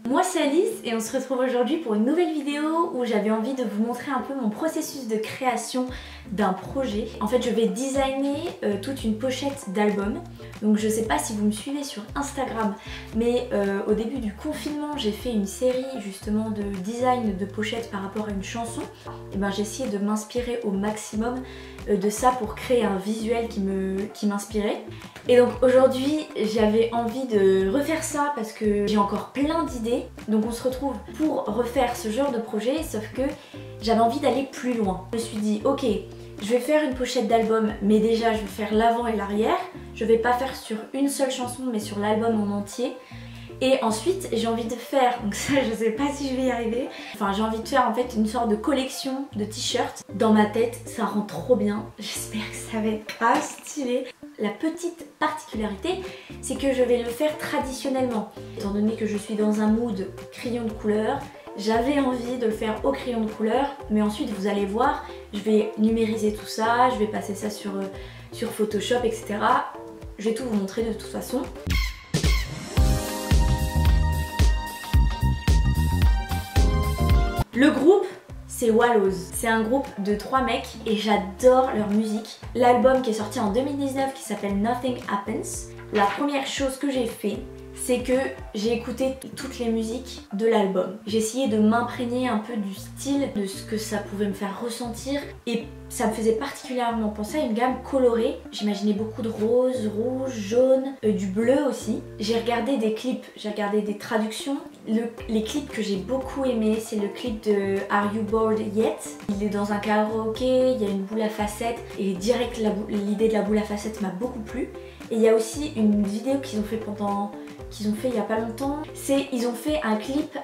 Moi c'est Alice et on se retrouve aujourd'hui pour une nouvelle vidéo où j'avais envie de vous montrer un peu mon processus de création d'un projet. En fait je vais designer toute une pochette d'album. Donc je sais pas si vous me suivez sur Instagram, mais au début du confinement j'ai fait une série justement de design de pochette par rapport à une chanson. Et ben j'ai essayé de m'inspirer au maximum de ça pour créer un visuel qui m'inspirait. Et donc aujourd'hui j'avais envie de refaire ça parce que j'ai encore plein d'idées. Donc on se retrouve pour refaire ce genre de projet, sauf que j'avais envie d'aller plus loin. Je me suis dit ok, je vais faire une pochette d'album, mais déjà je vais faire l'avant et l'arrière. Je vais pas faire sur une seule chanson mais sur l'album en entier. Et ensuite j'ai envie de faire, donc ça je sais pas si je vais y arriver, enfin j'ai envie de faire en fait une sorte de collection de t-shirts. Dans ma tête ça rend trop bien, j'espère que ça va être grave stylé. La petite particularité c'est que je vais le faire traditionnellement. Étant donné que je suis dans un mood crayon de couleur, j'avais envie de le faire au crayon de couleur, mais ensuite vous allez voir, je vais numériser tout ça, je vais passer ça sur Photoshop, etc. Je vais tout vous montrer de toute façon. Le groupe, c'est Wallows. C'est un groupe de 3 mecs et j'adore leur musique. L'album qui est sorti en 2019 qui s'appelle Nothing Happens. La première chose que j'ai fait, c'est que j'ai écouté toutes les musiques de l'album. J'ai essayé de m'imprégner un peu du style, de ce que ça pouvait me faire ressentir, et ça me faisait particulièrement penser à une gamme colorée. J'imaginais beaucoup de rose, rouge, jaune, du bleu aussi. J'ai regardé des clips, j'ai regardé des traductions. Les clips que j'ai beaucoup aimé, c'est le clip de Are You Bored Yet? Il est dans un karaoké, il y a une boule à facettes et direct l'idée de la boule à facettes m'a beaucoup plu. Et il y a aussi une vidéo qu'ils ont fait il y a pas longtemps. Ils ont fait un clip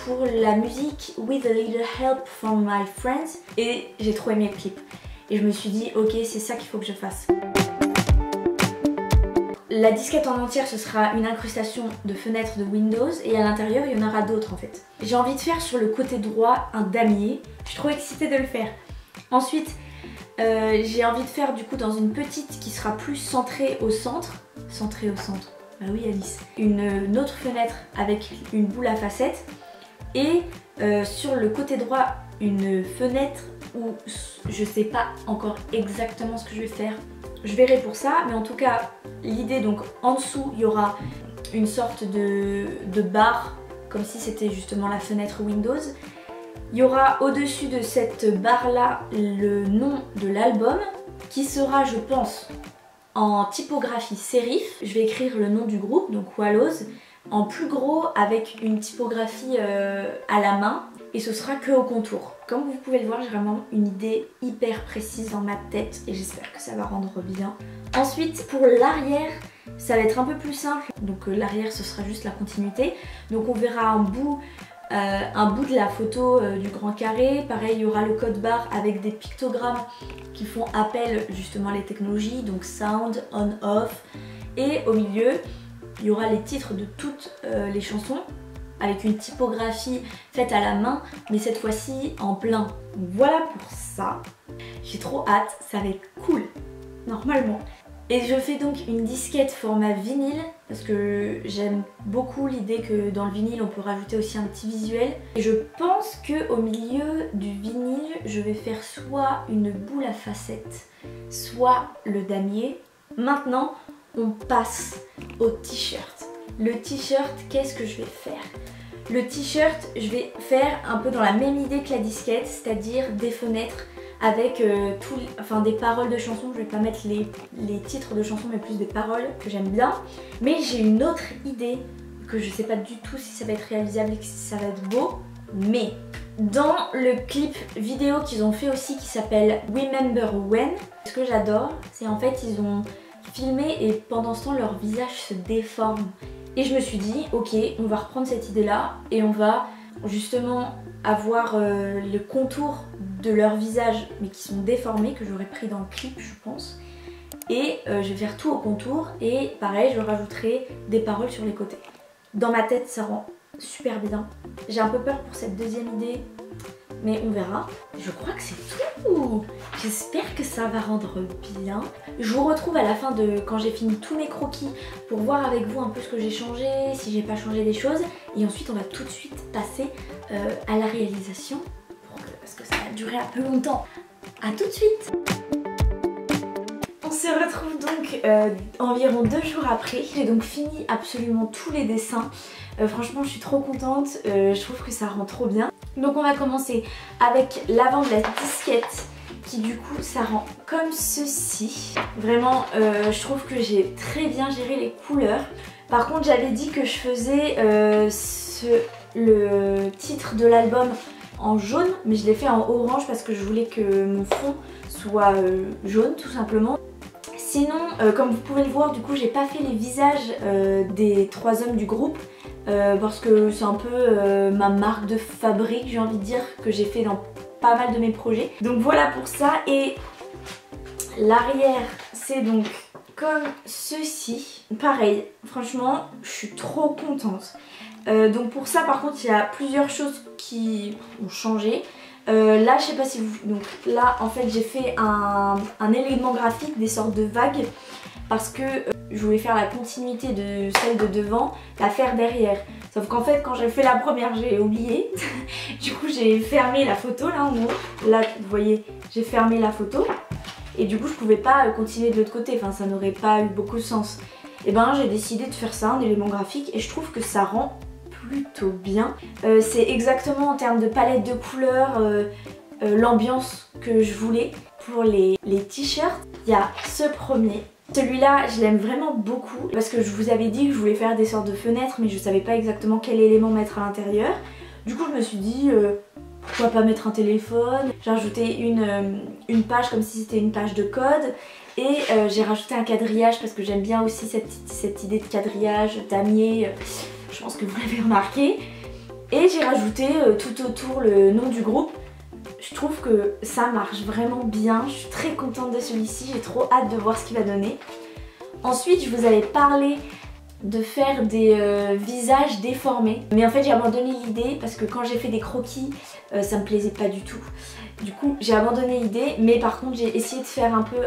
pour la musique With a Little Help from My Friends et j'ai trop aimé le clip. Et je me suis dit ok, c'est ça qu'il faut que je fasse. La disquette en entière ce sera une incrustation de fenêtres de Windows et à l'intérieur il y en aura d'autres en fait. J'ai envie de faire sur le côté droit un damier, je suis trop excitée de le faire. Ensuite j'ai envie de faire du coup dans une petite qui sera plus centrée au centre. Centrée au centre, bah oui Alice. Une autre fenêtre avec une boule à facettes et sur le côté droit une fenêtre où je sais pas encore exactement ce que je vais faire. Je verrai pour ça, mais en tout cas l'idée, donc en dessous il y aura une sorte de barre comme si c'était justement la fenêtre Windows. Il y aura au-dessus de cette barre là le nom de l'album qui sera, je pense, en typographie serif. Je vais écrire le nom du groupe, donc Wallows, en plus gros avec une typographie à la main et ce sera que au contour. Comme vous pouvez le voir, j'ai vraiment une idée hyper précise dans ma tête et j'espère que ça va rendre bien. Ensuite pour l'arrière, ça va être un peu plus simple, donc l'arrière ce sera juste la continuité. Donc on verra un bout de la photo du grand carré. Pareil, il y aura le code barre avec des pictogrammes qui font appel justement à les technologies, donc sound, on, off. Et au milieu, il y aura les titres de toutes les chansons avec une typographie faite à la main, mais cette fois-ci en plein. Donc voilà pour ça. J'ai trop hâte, ça va être cool, normalement. Et je fais donc une disquette format vinyle parce que j'aime beaucoup l'idée que dans le vinyle on peut rajouter aussi un petit visuel. Et je pense qu'au milieu du vinyle je vais faire soit une boule à facettes, soit le damier. Maintenant on passe au t-shirt. Le t-shirt, qu'est-ce que je vais faire? Le t-shirt, je vais faire un peu dans la même idée que la disquette, c'est-à-dire des fenêtres avec des paroles de chansons. Je vais pas mettre les titres de chansons mais plus des paroles que j'aime bien. Mais j'ai une autre idée que je sais pas du tout si ça va être réalisable et si ça va être beau. Mais dans le clip vidéo qu'ils ont fait aussi qui s'appelle Remember When, ce que j'adore c'est en fait ils ont filmé et pendant ce temps leur visage se déforme. Et je me suis dit ok, on va reprendre cette idée là et on va justement avoir le contour de leur visage mais qui sont déformés, que j'aurais pris dans le clip je pense. Et je vais faire tout au contour et pareil je rajouterai des paroles sur les côtés. Dans ma tête ça rend super bien. J'ai un peu peur pour cette deuxième idée, mais on verra. Je crois que c'est tout. J'espère que ça va rendre bien. Je vous retrouve à la fin de quand j'ai fini tous mes croquis pour voir avec vous un peu ce que j'ai changé, si j'ai pas changé des choses. Et ensuite on va tout de suite passer à la réalisation parce que ça va durer un peu longtemps. A tout de suite. On se retrouve donc environ 2 jours après. J'ai donc fini absolument tous les dessins. Franchement je suis trop contente, je trouve que ça rend trop bien. Donc on va commencer avec l'avant de la disquette qui du coup ça rend comme ceci. Vraiment je trouve que j'ai très bien géré les couleurs. Par contre j'avais dit que je faisais le titre de l'album en jaune, mais je l'ai fait en orange parce que je voulais que mon fond soit jaune tout simplement. Sinon comme vous pouvez le voir, du coup j'ai pas fait les visages des 3 hommes du groupe parce que c'est un peu ma marque de fabrique, j'ai envie de dire, que j'ai fait dans pas mal de mes projets. Donc voilà pour ça. Et l'arrière c'est donc comme ceci. Pareil, franchement je suis trop contente. Donc pour ça par contre il y a plusieurs choses qui ont changé. Là je sais pas si vous... Donc là en fait j'ai fait un élément graphique, des sortes de vagues, parce que je voulais faire la continuité de celle de devant, la faire derrière. Sauf qu'en fait quand j'ai fait la première j'ai oublié. Du coup j'ai fermé la photo là en haut. Là vous voyez j'ai fermé la photo. Et du coup je pouvais pas continuer de l'autre côté, enfin ça n'aurait pas eu beaucoup de sens. Et ben j'ai décidé de faire ça, un élément graphique, et je trouve que ça rend plutôt bien. C'est exactement en termes de palette de couleurs, l'ambiance que je voulais. Pour les t-shirts, il y a ce premier. Celui-là je l'aime vraiment beaucoup parce que je vous avais dit que je voulais faire des sortes de fenêtres, mais je savais pas exactement quel élément mettre à l'intérieur. Du coup je me suis dit pourquoi pas mettre un téléphone. J'ai rajouté une page comme si c'était une page de code. Et j'ai rajouté un quadrillage parce que j'aime bien aussi cette idée de quadrillage, damier. Je pense que vous l'avez remarqué. Et j'ai rajouté tout autour le nom du groupe. Je trouve que ça marche vraiment bien. Je suis très contente de celui-ci. J'ai trop hâte de voir ce qu'il va donner. Ensuite, je vous avais parlé de faire des visages déformés. Mais en fait, j'ai abandonné l'idée parce que quand j'ai fait des croquis, ça me plaisait pas du tout. Du coup, j'ai abandonné l'idée. Mais par contre, j'ai essayé de faire un peu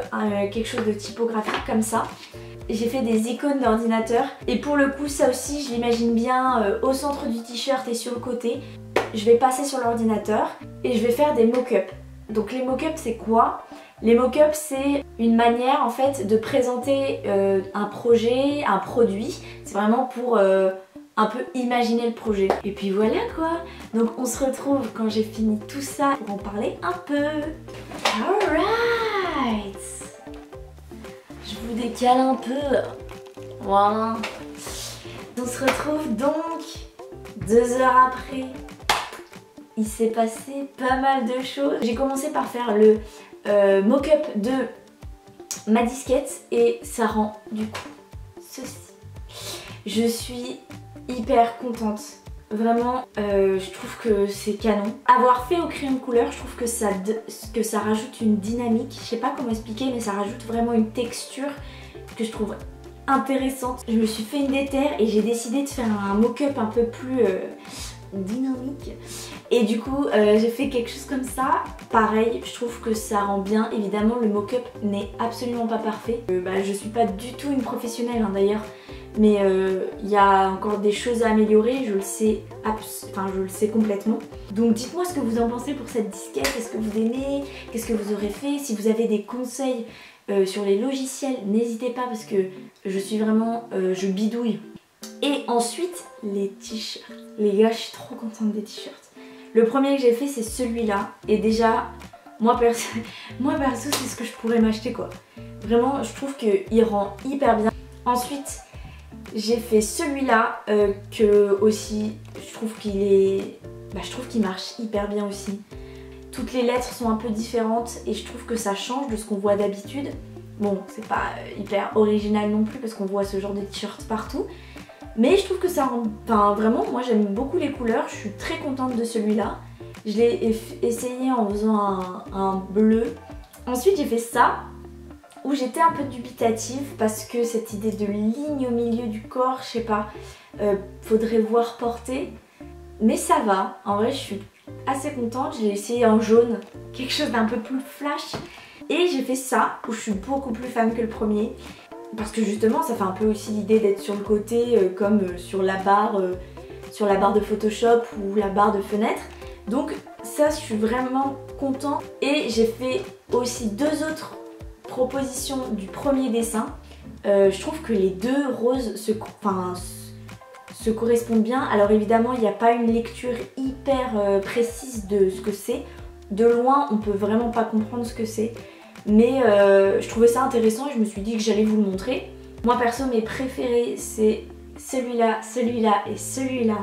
quelque chose de typographique comme ça. J'ai fait des icônes d'ordinateur et pour le coup ça aussi je l'imagine bien au centre du t-shirt et sur le côté. Je vais passer sur l'ordinateur et je vais faire des mock-ups. Donc les mock-ups c'est quoi? Les mock-ups c'est une manière en fait de présenter un projet, un produit. C'est vraiment pour un peu imaginer le projet. Et puis voilà quoi. Donc on se retrouve quand j'ai fini tout ça pour en parler un peu. Alright. Je vous décale un peu. Voilà. On se retrouve donc 2 heures après. Il s'est passé pas mal de choses. J'ai commencé par faire le mock-up de ma disquette et ça rend du coup ceci. Je suis hyper contente. Vraiment, je trouve que c'est canon. Avoir fait au crayon de couleur, je trouve que ça rajoute une dynamique. Je sais pas comment expliquer, mais ça rajoute vraiment une texture que je trouve intéressante. Je me suis fait une déterre et j'ai décidé de faire un mock-up un peu plus dynamique. Et du coup, j'ai fait quelque chose comme ça. Pareil, je trouve que ça rend bien. Évidemment, le mock-up n'est absolument pas parfait. Je suis pas du tout une professionnelle hein, d'ailleurs. Mais il y a encore des choses à améliorer, je le sais, je le sais complètement. Donc dites-moi ce que vous en pensez pour cette disquette, est-ce que vous aimez, qu'est-ce que vous aurez fait, si vous avez des conseils sur les logiciels, n'hésitez pas parce que je suis vraiment, je bidouille. Et ensuite, les t-shirts. Les gars, je suis trop contente des t-shirts. Le premier que j'ai fait, c'est celui-là. Et déjà, moi perso, c'est ce que je pourrais m'acheter quoi. Vraiment, je trouve qu'il rend hyper bien. Ensuite, j'ai fait celui-là que aussi je trouve qu'il marche hyper bien aussi. Toutes les lettres sont un peu différentes et je trouve que ça change de ce qu'on voit d'habitude. Bon, c'est pas hyper original non plus parce qu'on voit ce genre de t-shirt partout. Mais je trouve que ça rend... Enfin vraiment, moi j'aime beaucoup les couleurs, je suis très contente de celui-là. Je l'ai essayé en faisant un bleu. Ensuite j'ai fait ça où j'étais un peu dubitative parce que cette idée de ligne au milieu du corps, je sais pas, faudrait voir porter. Mais ça va, en vrai je suis assez contente, j'ai essayé en jaune, quelque chose d'un peu plus flash. Et j'ai fait ça, où je suis beaucoup plus fan que le premier. Parce que justement ça fait un peu aussi l'idée d'être sur le côté comme sur la barre de Photoshop ou la barre de fenêtre. Donc ça je suis vraiment contente. Et j'ai fait aussi 2 autres propositions du premier dessin. Je trouve que les 2 roses se correspondent bien. Alors évidemment il n'y a pas une lecture hyper précise de ce que c'est. De loin on peut vraiment pas comprendre ce que c'est. Mais je trouvais ça intéressant et je me suis dit que j'allais vous le montrer. Moi perso mes préférés c'est celui-là, celui-là et celui-là.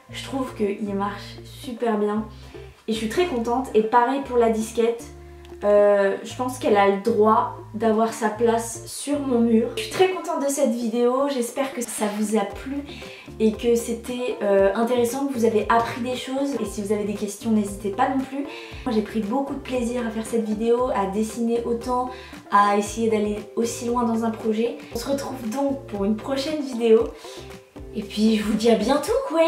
Je trouve qu'il marche super bien et je suis très contente. Et pareil pour la disquette. Je pense qu'elle a le droit d'avoir sa place sur mon mur. Je suis très contente de cette vidéo, j'espère que ça vous a plu et que c'était intéressant, que vous avez appris des choses. Et si vous avez des questions, n'hésitez pas non plus. Moi j'ai pris beaucoup de plaisir à faire cette vidéo, à dessiner autant, à essayer d'aller aussi loin dans un projet. On se retrouve donc pour une prochaine vidéo et puis je vous dis à bientôt quoi.